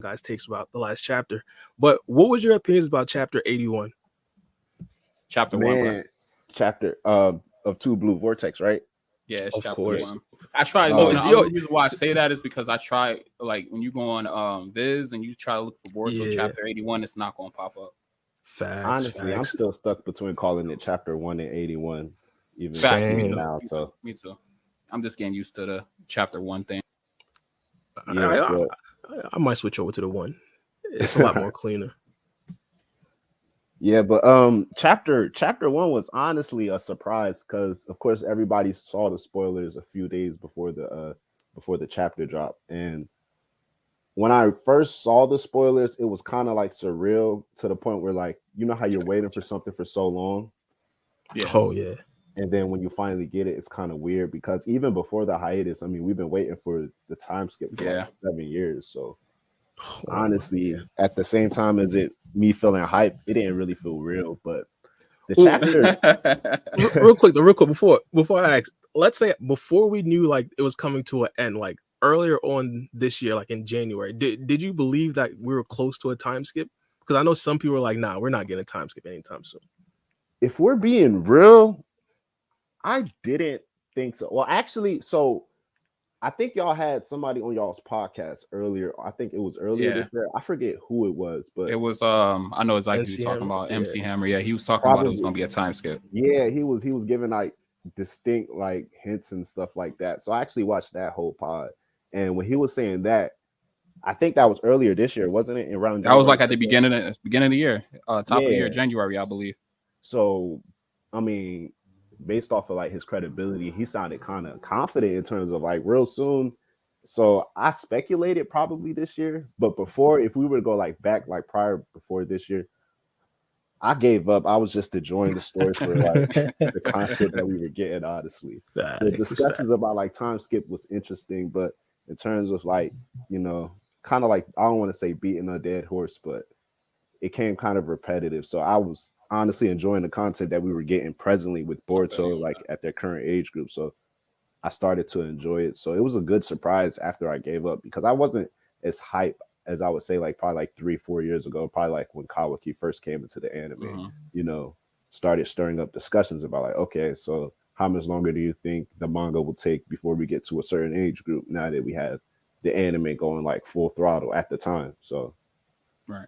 guys' takes about the last chapter. But what was your opinions about chapter 81? Chapter one, bro. Man, chapter of Two Blue Vortex, right? Yeah, it's Of chapter course. one. I try. Oh, The yo, only reason why I say that is because I try, like, when you go on Viz and you try to look for Boruto Yeah. chapter 81, it's not going to pop up. Honestly, I'm facts. still stuck between calling it chapter 1 and 81, even Facts, me Same. too. now. Me So too. Me too. I'm just getting used to the chapter one thing. yeah, I, but I might switch over to the one. It's a lot more cleaner. yeah, but chapter 1 was honestly a surprise because of course everybody saw the spoilers a few days before the chapter drop. And when I first saw the spoilers, it was kind of like surreal to the point where, like, you know how you're waiting for something for so long, Yeah. Oh yeah. and then when you finally get it, it's kind of weird because even before the hiatus, I mean, we've been waiting for the time skip for Yeah. like 7 years. So Oh, honestly, at the same time as it me feeling hype, it didn't really feel real. But the Ooh. chapter, real quick before I ask, let's say before we knew like it was coming to an end, like earlier on this year, like in January, did you believe that we were close to a time skip? Because I know some people were like, nah, we're not getting a time skip anytime soon. if we're being real, I didn't think so. Well, actually, so I think y'all had somebody on y'all's podcast earlier. I think it was earlier Yeah. this year. I forget who it was, but It was I know exactly who MC you're talking Hammer, about. yeah. MC Hammer. Yeah, he was talking about it was probably gonna be a time skip. yeah, he was giving like distinct like hints and stuff like that. So I actually watched that whole pod, and when he was saying that, I think that was earlier this year, wasn't it? Around That was January. like at the beginning of the year, top of the year, Yeah. January, I believe. So, I mean, based off of like his credibility, he sounded kind of confident in terms of like real soon. So I speculated probably this year, but before, if we were to go like back, like prior before this year, I gave up. I was just enjoying the story for like the concept that we were getting. Honestly, the discussions about like time skip was interesting, but in terms of like, kind of like, I don't want to say beating a dead horse, but it came kind of repetitive. So I was honestly enjoying the content that we were getting presently with Boruto, like at their current age group. So I started to enjoy it. So it was a good surprise after I gave up because I wasn't as hype as I would say, like probably like 3-4 years ago, probably like when Kawaki first came into the anime, started stirring up discussions about like, okay, so how much longer do you think the manga will take before we get to a certain age group now that we have the anime going like full throttle at the time? So Right.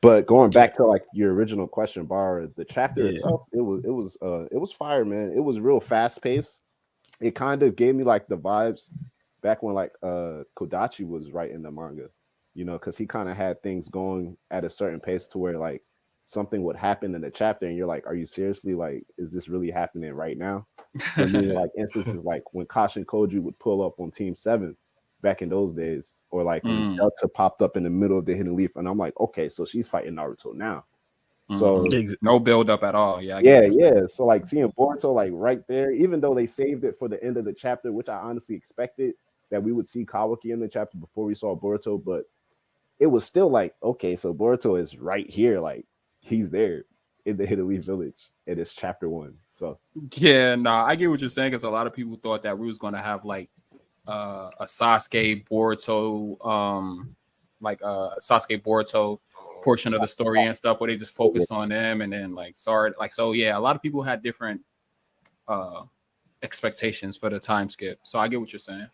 but going back to like your original question, Bar, the chapter Yeah. itself, it was fire, man. It was real fast paced. It kind of gave me like the vibes back when like Kodachi was writing the manga, because he kind of had things going at a certain pace to where like something would happen in the chapter and you're like, are you seriously, like, is this really happening right now? For me, like instances like when Kashin Koji would pull up on Team 7 back in those days, or like when Delta popped up in the middle of the Hidden Leaf, and I'm like, okay, so she's fighting Naruto now. So no build up at all. Yeah. yeah. So like seeing Boruto like right there, even though they saved it for the end of the chapter, which I honestly expected that we would see Kawaki in the chapter before we saw Boruto, but it was still like, okay, so Boruto is right here, like he's there in the Hidden Leaf Village. It is chapter 1. So yeah, no, I get what you're saying because a lot of people thought that we was gonna have like a Sasuke Boruto, Sasuke Boruto portion of the story and stuff where they just focus on them and then like so yeah, a lot of people had different expectations for the time skip. So I get what you're saying.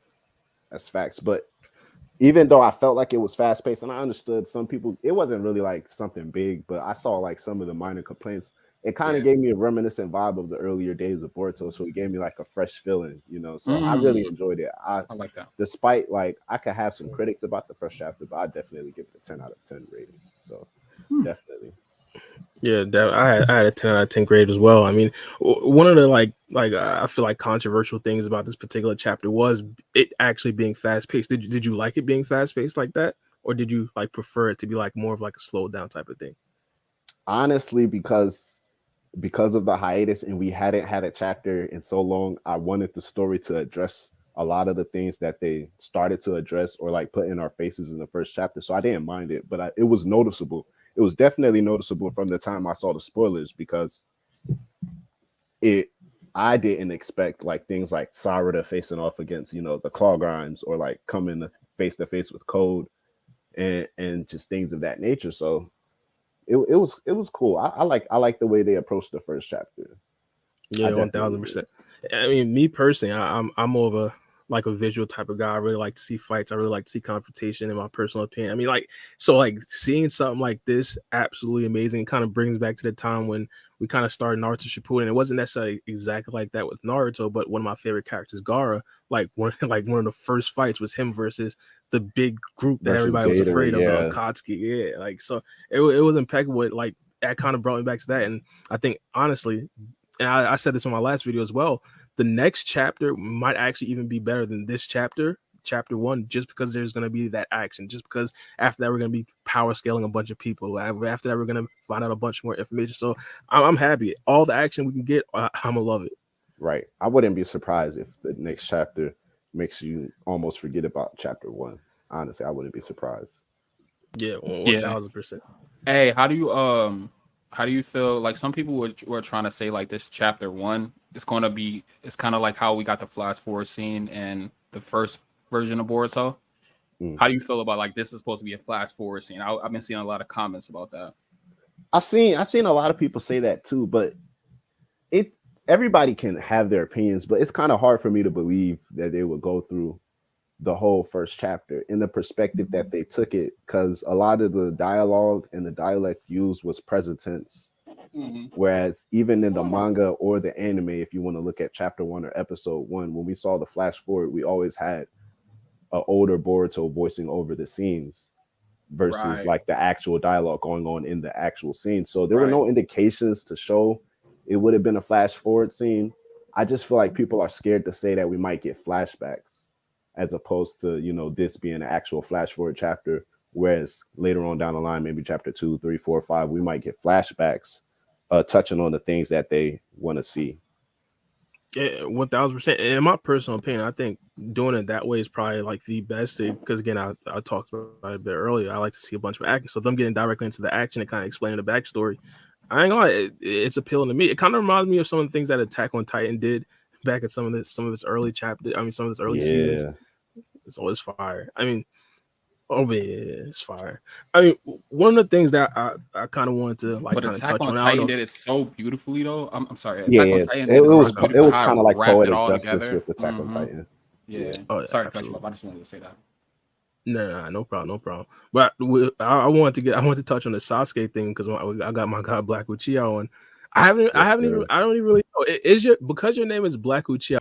that's facts. But even though I felt like it was fast paced, and I understood some people, it wasn't really like something big, but I saw like some of the minor complaints. It kind of gave me a reminiscent vibe of the earlier days of Boruto, so it gave me like a fresh feeling, So I really enjoyed it. I like that. Despite like I could have some critics about the first chapter, but I definitely give it a 10 out of 10 rating. So definitely. Yeah, I had a 10 out of 10 grade as well. I mean, one of the like I feel like controversial things about this particular chapter was it actually being fast paced. Did you like it being fast paced like that, or did you like prefer it to be like more of like a slowed down type of thing? Honestly, because of the hiatus and we hadn't had a chapter in so long, I wanted the story to address a lot of the things that they started to address or like put in our faces in the first chapter. So I didn't mind it, but it was noticeable. It was definitely noticeable from the time I saw the spoilers because I didn't expect like things like Sarada facing off against, the Claw Grimes or like coming face to face with Code. and just things of that nature. So it was cool. I like the way they approached the first chapter. Yeah, 1000%. I mean, me personally, I'm more of a visual type of guy. I really like to see fights. I really like to see confrontation, in my personal opinion. I mean, seeing something like this, absolutely amazing. It kind of brings back to the time when we kind of started Naruto Shippuden. It wasn't necessarily exactly like that with Naruto, but one of my favorite characters, Gaara, like one of the first fights was him versus the big group that Versus everybody was Gator, afraid of, the yeah. Akatsuki. Yeah, like so it was impeccable. Like that kind of brought me back to that, and I think honestly, and I said this on my last video as well, the next chapter might actually even be better than this chapter 1, just because there's going to be that action, just because after that we're going to be power scaling a bunch of people, after that we're going to find out a bunch more information. So I'm happy. All the action we can get, I'm gonna love it. Right. I wouldn't be surprised if the next chapter makes you almost forget about chapter 1. Honestly, I wouldn't be surprised. Yeah, 1000%. Hey, how do you feel? Like some people were trying to say like this chapter 1 is going to be, it's kind of like how we got the flash forward scene in the first version of Boruto. How do you feel about like this is supposed to be a flash forward scene? I've been seeing a lot of comments about that. I've seen a lot of people say that too, but everybody can have their opinions, but it's kind of hard for me to believe that they would go through the whole first chapter in the perspective that they took it, because a lot of the dialogue and the dialect used was present tense. Whereas even in the manga or the anime, if you want to look at chapter 1 or episode 1, when we saw the flash forward, we always had an older Boruto voicing over the scenes versus like the actual dialogue going on in the actual scene. So there were no indications to show it would have been a flash forward scene. I just feel like people are scared to say that we might get flashbacks, as opposed to, this being an actual flash forward chapter. Whereas later on down the line, maybe chapter 2, 3, 4, 5, we might get flashbacks touching on the things that they want to see. Yeah, 1000%. In my personal opinion, I think doing it that way is probably like the best thing, because again, I talked about it a bit earlier. I like to see a bunch of action, so them getting directly into the action and kind of explaining the backstory, I ain't gonna lie, it's appealing to me. It kind of reminds me of some of the things that Attack on Titan did back at some of its early chapters. I mean, some of its early seasons. It's always fire. I mean, oh yeah, it's fire. I mean, one of the things that I kind of wanted to like kind of touch on. Titan did it so beautifully though. I'm sorry. Attack on Titan it was kind of like poetic justice together with Attack on Titan. Yeah. Oh, sorry to cut you off. I just wanted to say that. No problem. But I wanted to touch on the Sasuke thing, because I got my guy Black Uchiha on. I don't even really know. Because your name is Black Uchiha,